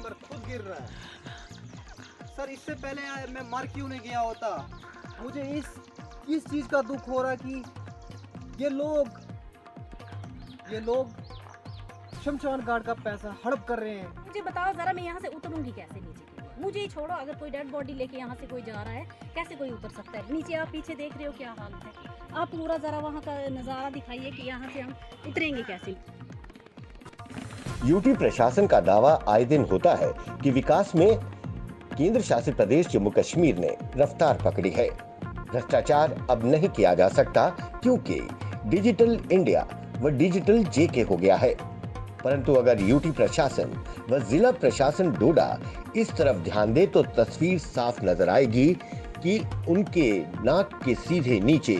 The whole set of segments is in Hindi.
नंबर खुद गिर रहा है। सर इससे पहले मैं मर क्यों नहीं गया होता। मुझे इस चीज़ का दुख हो रहा कि ये लोग शमशान घाट का पैसा हड़प कर रहे हैं। मुझे बताओ जरा, मैं यहाँ से उतरूंगी कैसे नीचे के लिए? मुझे ही छोड़ो, अगर कोई डेड बॉडी लेके यहाँ से कोई जा रहा है, कैसे कोई उतर सकता है नीचे? आप पीछे देख रहे हो क्या हाल है। आप पूरा जरा वहाँ का नज़ारा दिखाइए कि यहाँ से हम उतरेंगे कैसे। यूटी प्रशासन का दावा आए दिन होता है कि विकास में केंद्र शासित प्रदेश जम्मू कश्मीर ने रफ्तार पकड़ी है। भ्रष्टाचार अब नहीं किया जा सकता क्योंकि डिजिटल इंडिया व डिजिटल जेके हो गया है। परंतु अगर यूटी प्रशासन व जिला प्रशासन डोडा इस तरफ ध्यान दे तो तस्वीर साफ नजर आएगी कि उनके नाक के सीधे नीचे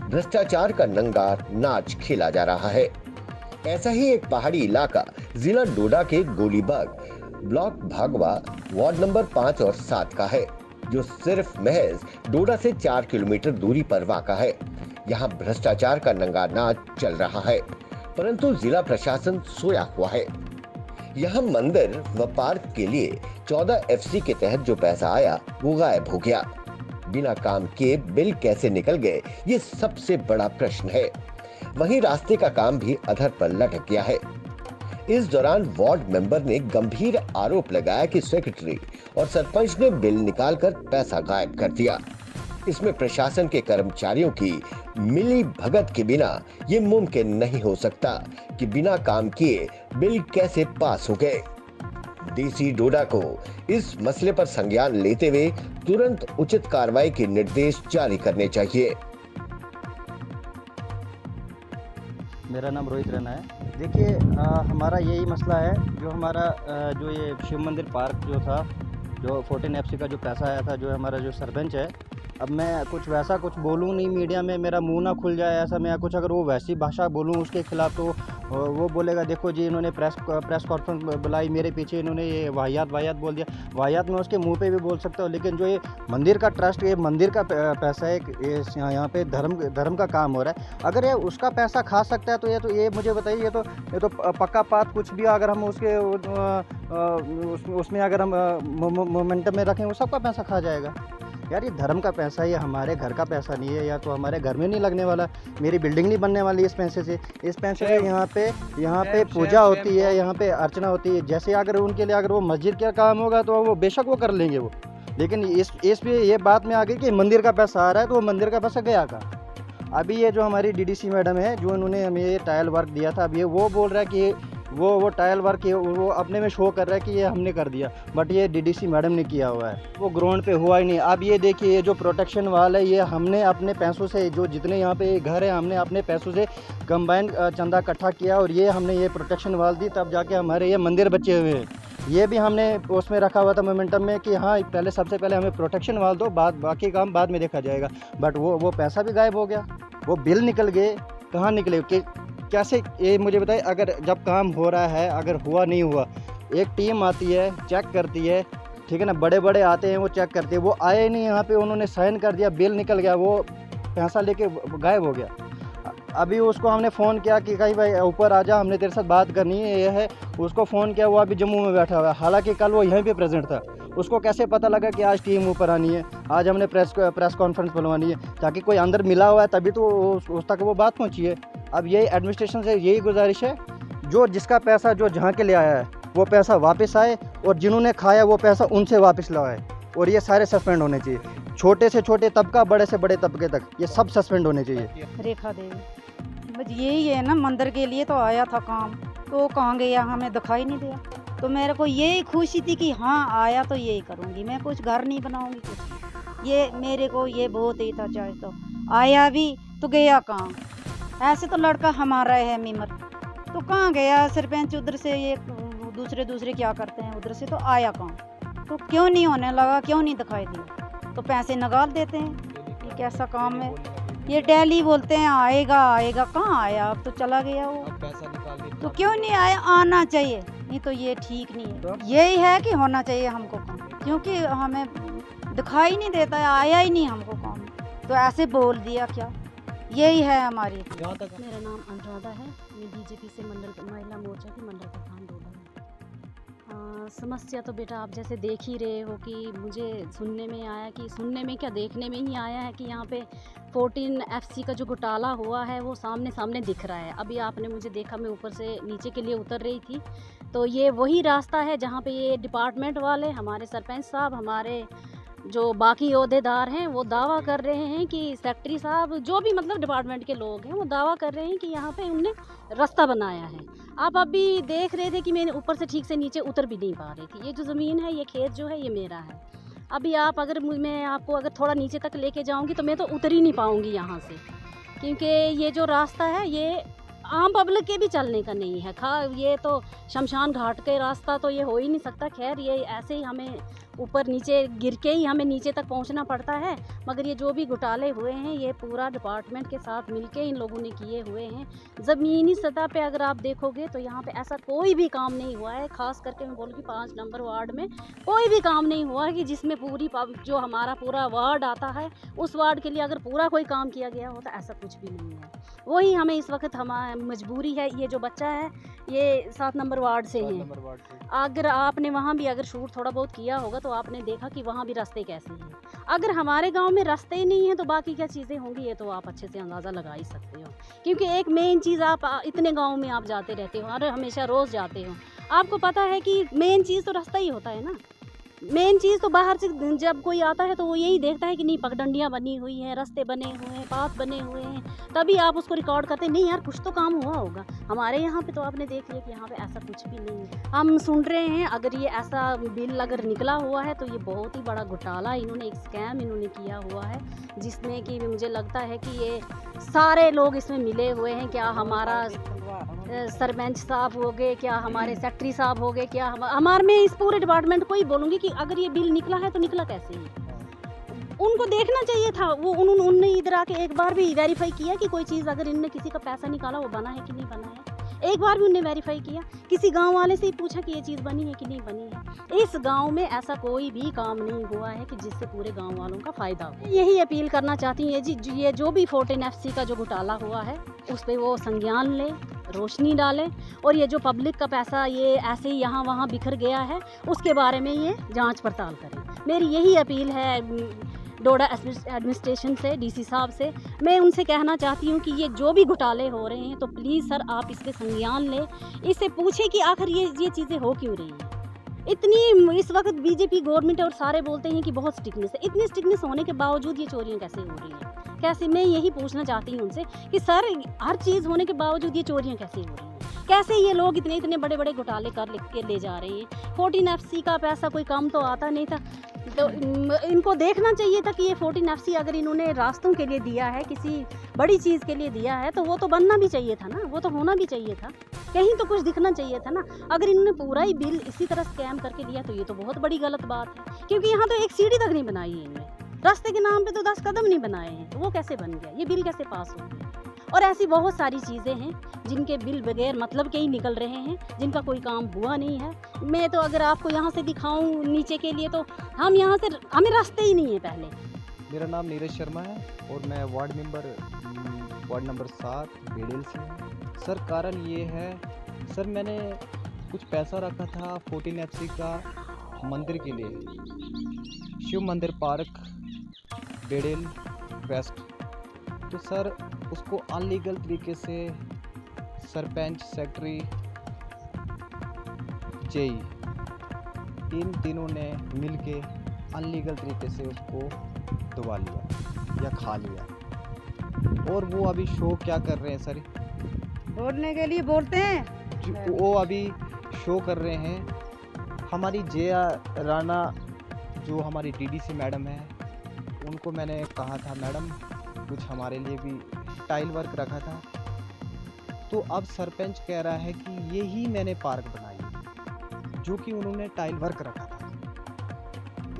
भ्रष्टाचार का नंगा नाच खेला जा रहा है। ऐसा ही एक पहाड़ी इलाका जिला डोडा के गोलीबाग ब्लॉक भागवा वार्ड नंबर 5 और 7 का है, जो सिर्फ महज डोडा से 4 किलोमीटर दूरी पर वाक़ा है। यहाँ भ्रष्टाचार का नंगा नाच चल रहा है, परंतु जिला प्रशासन सोया हुआ है। यहाँ मंदिर व पार्क के लिए 14 FC के तहत जो पैसा आया वो गायब हो गया। बिना काम किए बिल कैसे निकल गए, ये सबसे बड़ा प्रश्न है। वहीं रास्ते का काम भी अधर पर लटक गया है। इस दौरान वार्ड मेंबर ने गंभीर आरोप लगाया कि सेक्रेटरी और सरपंच ने बिल निकालकर पैसा गायब कर दिया। इसमें प्रशासन के कर्मचारियों की मिली भगत के बिना ये मुमकिन नहीं हो सकता कि बिना काम किए बिल कैसे पास हो गए। डीसी डोडा को इस मसले पर संज्ञान लेते हुए तुरंत उचित कार्रवाई के निर्देश जारी करने चाहिए। मेरा नाम रोहित रैना है। देखिए हमारा यही मसला है, जो हमारा जो ये शिव मंदिर पार्क जो था, जो 14 FC का जो पैसा आया था, जो हमारा जो सरपंच है, अब मैं कुछ वैसा कुछ बोलूँ नहीं मीडिया में, मेरा मुंह ना खुल जाए ऐसा। मैं कुछ अगर वो वैसी भाषा बोलूँ उसके खिलाफ तो वो बोलेगा देखो जी इन्होंने प्रेस कॉन्फ्रेंस बुलाई, मेरे पीछे इन्होंने ये वाहियात बोल दिया। वाहियात मैं उसके मुंह पे भी बोल सकता हूँ, लेकिन जो ये मंदिर का ट्रस्ट, ये मंदिर का पैसा है, यहाँ पे धर्म का काम हो रहा है। अगर ये उसका पैसा खा सकता है तो ये मुझे बताइए, ये तो पक्का बात कुछ भी अगर हम उसके उसमें अगर हम मोमेंटम में रखें वो सबका पैसा खा जाएगा। यार ये धर्म का पैसा है, ये हमारे घर का पैसा नहीं है, या तो हमारे घर में नहीं लगने वाला, मेरी बिल्डिंग नहीं बनने वाली इस पैसे से। इस पैसे से यहाँ पे पूजा होती है, यहाँ पे अर्चना होती है। जैसे अगर उनके लिए अगर वो मस्जिद का काम होगा तो वो बेशक वो कर लेंगे वो, लेकिन इस पे ये बात में आ गई कि मंदिर का पैसा आ रहा है तो वो मंदिर का पैसा गया कहाँ। अभी ये जो हमारी DDC मैडम है, जो उन्होंने हमें ये टाइल वर्क दिया था, अब ये वो बोल रहा है कि वो टाइल वर्क वो अपने में शो कर रहा है कि ये हमने कर दिया, बट ये DDC मैडम ने किया हुआ है, वो ग्राउंड पे हुआ ही नहीं। अब ये देखिए ये जो प्रोटेक्शन वाल है, ये हमने अपने पैसों से, जो जितने यहाँ पे घर है, हमने अपने पैसों से कंबाइन चंदा इकट्ठा किया और ये हमने ये प्रोटेक्शन वाल दी, तब जाके हमारे ये मंदिर बचे हुए हैं। ये भी हमने उसमें रखा हुआ था मोमेंटम में कि हाँ पहले सबसे पहले हमें प्रोटेक्शन वाल दो, बाकी काम बाद में देखा जाएगा। बट वो पैसा भी गायब हो गया, वो बिल निकल गए, कहाँ निकले कैसे, ये मुझे बताइए। अगर जब काम हो रहा है, अगर हुआ नहीं हुआ, एक टीम आती है चेक करती है, ठीक है ना, बड़े आते हैं वो चेक करते हैं, वो आए नहीं यहाँ पे, उन्होंने साइन कर दिया, बिल निकल गया, वो पैसा लेके गायब हो गया। अभी उसको हमने फ़ोन किया कि कहीं भाई ऊपर आ जा, हमने तेरे साथ बात करनी है, ये है। उसको फ़ोन किया, वो अभी जम्मू में बैठा हुआ है, हालांकि कल वो यहीं पे प्रेजेंट था। उसको कैसे पता लगा कि आज टीम ऊपर आनी है, आज हमने प्रेस कॉन्फ्रेंस बुलवानी है, ताकि कोई अंदर मिला हुआ है तभी तो उस तक वो बात पहुँची है। अब यही एडमिनिस्ट्रेशन से यही गुजारिश है, जो जिसका पैसा जो जहाँ के लिए आया है वो पैसा वापस आए, और जिन्होंने खाया वो पैसा उनसे वापस लाए, और ये सारे सस्पेंड होने चाहिए, छोटे से छोटे तबका, बड़े से बड़े तबके तक, ये सब सस्पेंड होने चाहिए। रेखा देवी, बस यही है ना, मंदिर के लिए तो आया था काम, तो कहाँ गया, हमें दिखाई नहीं दिया। तो मेरे को यही खुशी थी कि हाँ आया तो यही करूँगी, मैं कुछ घर नहीं बनाऊँगी कुछ, ये मेरे को ये बहुत ही था। चाहे तो आया भी तो गया कहाँ, ऐसे तो लड़का हमारा है मिमर, तो कहाँ गया सरपंच उधर से, ये दूसरे क्या करते हैं उधर से, तो आया कहाँ, तो क्यों नहीं होने लगा, क्यों नहीं दिखाई दिया, तो पैसे निकाल देते हैं। ये कैसा काम है, ये डेली बोलते हैं आएगा, कहाँ आया, अब तो चला गया वो, तो क्यों नहीं आया, आना चाहिए, नहीं तो ये ठीक नहीं है। यही है कि होना चाहिए हमको काम, क्योंकि हमें दिखाई नहीं देता है, आया ही नहीं हमको काम, तो ऐसे बोल दिया क्या, यही है हमारी। मेरा नाम अनुराधा है, मैं BJP से मंडल महिला मोर्चा की मंडल प्रधान डोडा हूँ। समस्या तो बेटा आप जैसे देख ही रहे हो कि मुझे सुनने में आया कि सुनने में क्या देखने में ही आया है कि यहाँ पे 14 FC का जो घोटाला हुआ है वो सामने सामने दिख रहा है। अभी आपने मुझे देखा, मैं ऊपर से नीचे के लिए उतर रही थी, तो ये वही रास्ता है जहाँ पे ये डिपार्टमेंट वाले, हमारे सरपंच साहब, हमारे जो बाकी ओहदेदार हैं वो दावा कर रहे हैं कि सेक्रेटरी साहब, जो भी मतलब डिपार्टमेंट के लोग हैं, वो दावा कर रहे हैं कि यहाँ पे उनने रास्ता बनाया है। आप अभी देख रहे थे कि मैं ऊपर से ठीक से नीचे उतर भी नहीं पा रही थी। ये जो ज़मीन है, ये खेत जो है, ये मेरा है। अभी आप अगर मैं आपको अगर थोड़ा नीचे तक लेके जाऊँगी तो मैं तो उतर ही नहीं पाऊँगी यहाँ से, क्योंकि ये जो रास्ता है ये आम पब्लिक के भी चलने का नहीं है। ये तो शमशान घाट के रास्ता तो ये हो ही नहीं सकता। खैर, ये ऐसे ही हमें ऊपर नीचे गिर के ही हमें नीचे तक पहुंचना पड़ता है। मगर ये जो भी घोटाले हुए हैं, ये पूरा डिपार्टमेंट के साथ मिलके इन लोगों ने किए हुए हैं। ज़मीनी सतह पे अगर आप देखोगे तो यहाँ पे ऐसा कोई भी काम नहीं हुआ है। ख़ास करके मैं बोलूँगी 5 नंबर वार्ड में कोई भी काम नहीं हुआ है कि जिसमें पूरी जो हमारा पूरा वार्ड आता है, उस वार्ड के लिए अगर पूरा कोई काम किया गया हो, तो ऐसा कुछ भी नहीं है। वही हमें इस वक्त हमारी मजबूरी है। ये जो बच्चा है, ये 7 नंबर वार्ड से है। अगर आपने वहाँ भी अगर शूट थोड़ा बहुत किया होगा तो आपने देखा कि वहाँ भी रास्ते कैसे हैं। अगर हमारे गांव में रास्ते ही नहीं हैं तो बाकी क्या चीज़ें होंगी, ये तो आप अच्छे से अंदाज़ा लगा ही सकते हो। क्योंकि एक मेन चीज़, आप इतने गाँव में आप जाते रहते हो और हमेशा रोज़ जाते हो, आपको पता है कि मेन चीज़ तो रास्ता ही होता है ना। मेन चीज़ तो बाहर से जब कोई आता है तो वो यही देखता है कि नहीं पगडंडियाँ बनी हुई हैं, रास्ते बने हुए हैं, पाथ बने हुए हैं, तभी आप उसको रिकॉर्ड करते हैं। नहीं यार, कुछ तो काम हुआ होगा। हमारे यहाँ पे तो आपने देख लिया कि यहाँ पे ऐसा कुछ भी नहीं है। हम सुन रहे हैं अगर ये ऐसा बिल अगर निकला हुआ है तो ये बहुत ही बड़ा घोटाला, इन्होंने एक स्कैम इन्होंने किया हुआ है, जिसमें कि मुझे लगता है कि ये सारे लोग इसमें मिले हुए हैं। क्या हमारा सरपंच साहब हो गए, क्या हमारे सेक्रेटरी साहब हो गए, क्या हमारे में इस पूरे डिपार्टमेंट को ही बोलूँगी कि अगर ये बिल निकला है तो निकला कैसे है। उनको देखना चाहिए था। वो उन्होंने इधर आके एक बार भी वेरीफाई किया कि कोई चीज़ अगर इनने किसी का पैसा निकाला वो बना है कि नहीं बना है। एक बार भी उन्होंने वेरीफाई किया, किसी गांव वाले से ही पूछा कि ये चीज़ बनी है कि नहीं बनी है। इस गांव में ऐसा कोई भी काम नहीं हुआ है कि जिससे पूरे गांव वालों का फ़ायदा हो। यही अपील करना चाहती हूँ ये जो भी 14 FC का जो घोटाला हुआ है उस पर वो संज्ञान ले, रोशनी डाले, और ये जो पब्लिक का पैसा ये ऐसे ही यहाँ वहाँ बिखर गया है उसके बारे में ये जांच पड़ताल करें। मेरी यही अपील है डोडा एडमिनिस्ट्रेशन से, DC साहब से। मैं उनसे कहना चाहती हूँ कि ये जो भी घोटाले हो रहे हैं तो प्लीज़ सर आप इसके संज्ञान लें, इससे पूछें कि आखिर ये चीज़ें हो क्यों रही हैं। इतनी इस वक्त बीजेपी गवर्नमेंट और सारे बोलते हैं कि बहुत स्ट्रिक्टनेस है। इतनी स्ट्रिक्टनेस होने के बावजूद ये चोरियाँ कैसे हो रही हैं? कैसे? मैं यही पूछना चाहती हूँ उनसे कि सर हर चीज़ होने के बावजूद ये चोरियाँ कैसे हो रही हैं? कैसे ये लोग इतने बड़े बड़े घोटाले कर लिख के ले जा रहे हैं? 14 FC का पैसा कोई कम तो आता नहीं था, तो इनको देखना चाहिए था कि ये 14 FC अगर इन्होंने रास्तों के लिए दिया है, किसी बड़ी चीज़ के लिए दिया है, तो वो तो बनना भी चाहिए था ना, वो तो होना भी चाहिए था, कहीं तो कुछ दिखना चाहिए था ना। अगर इन्होंने पूरा ही बिल इसी तरह स्कैम करके दिया तो ये तो बहुत बड़ी गलत बात है, क्योंकि यहाँ तो एक सीढ़ी तक नहीं बनाई है इनने। रास्ते के नाम पे तो 10 कदम नहीं बनाए हैं, तो वो कैसे बन गया? ये बिल कैसे पास हो गया? और ऐसी बहुत सारी चीज़ें हैं जिनके बिल बगैर मतलब के ही निकल रहे हैं, जिनका कोई काम हुआ नहीं है। मैं तो अगर आपको यहाँ से दिखाऊं नीचे के लिए तो हम यहाँ से, हमें रास्ते ही नहीं है पहले। मेरा नाम नीरज शर्मा है और मैं वार्ड नंबर 7 बेड़ेल से हूँ। सर कारण ये है सर, मैंने कुछ पैसा रखा था 14 FC का मंदिर के लिए, शिव मंदिर पार्क बेड़ेल वेस्ट। तो सर उसको अनलीगल तरीके से सरपंच, सेक्रेटरी, जेई इन तीनों ने मिलके अनलीगल तरीके से उसको दबा लिया या खा लिया। और वो अभी शो क्या कर रहे हैं सर? बोलने के लिए बोलते हैं। वो अभी शो कर रहे हैं। हमारी जया राणा जो हमारी DDC मैडम है, उनको मैंने कहा था मैडम कुछ हमारे लिए भी टाइल वर्क रखा था, तो अब सरपंच कह रहा है कि यही मैंने पार्क बनाई जो कि उन्होंने टाइल वर्क रखा था।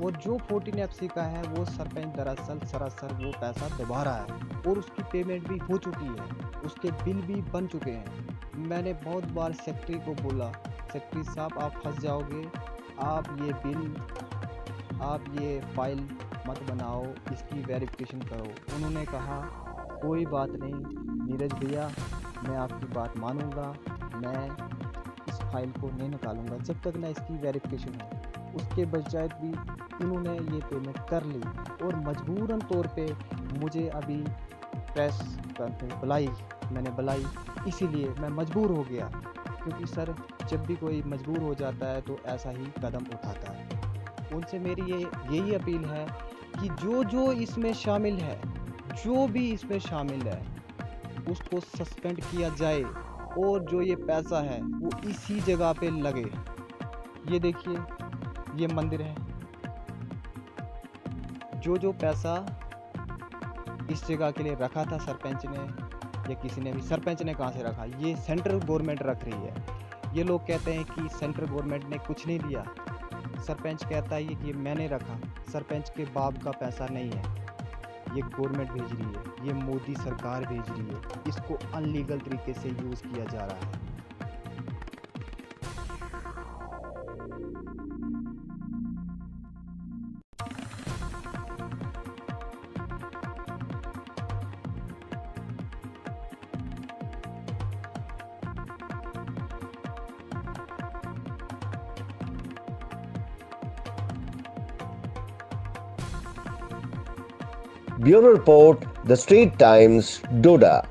और जो 14 FC का है वो सरपंच दरअसल सरासर वो पैसा दबा रहा है और उसकी पेमेंट भी हो चुकी है, उसके बिल भी बन चुके हैं। मैंने बहुत बार सेक्रेटरी को बोला, सेक्रेटरी साहब आप फंस जाओगे, आप ये फाइल मत बनाओ, इसकी वेरिफिकेशन करो। उन्होंने कहा कोई बात नहीं नीरज भैया, मैं आपकी बात मानूंगा, मैं इस फाइल को नहीं निकालूंगा जब तक ना इसकी वेरिफिकेशन हो। उसके बजाय भी इन्होंने ये पेमेंट कर ली और मजबूरन तौर पे मुझे अभी प्रेस कॉन्फ्रेंस मैंने बुलाई, इसीलिए मैं मजबूर हो गया, क्योंकि सर जब भी कोई मजबूर हो जाता है तो ऐसा ही कदम उठाता है। उनसे मेरी यही अपील है कि जो इसमें शामिल है, जो भी इसमें शामिल है उसको सस्पेंड किया जाए और जो ये पैसा है वो इसी जगह पे लगे। ये देखिए, ये मंदिर है, जो पैसा इस जगह के लिए रखा था सरपंच ने या किसी ने भी, सरपंच ने कहाँ से रखा, ये सेंट्रल गवर्नमेंट रख रही है। ये लोग कहते हैं कि सेंट्रल गवर्नमेंट ने कुछ नहीं दिया, सरपंच कहता है कि ये मैंने रखा। सरपंच के बाप का पैसा नहीं है, ये गवर्नमेंट भेज रही है, ये मोदी सरकार भेज रही है, इसको अनलीगल तरीके से यूज़ किया जा रहा है। Bureau report, the street times, Doda.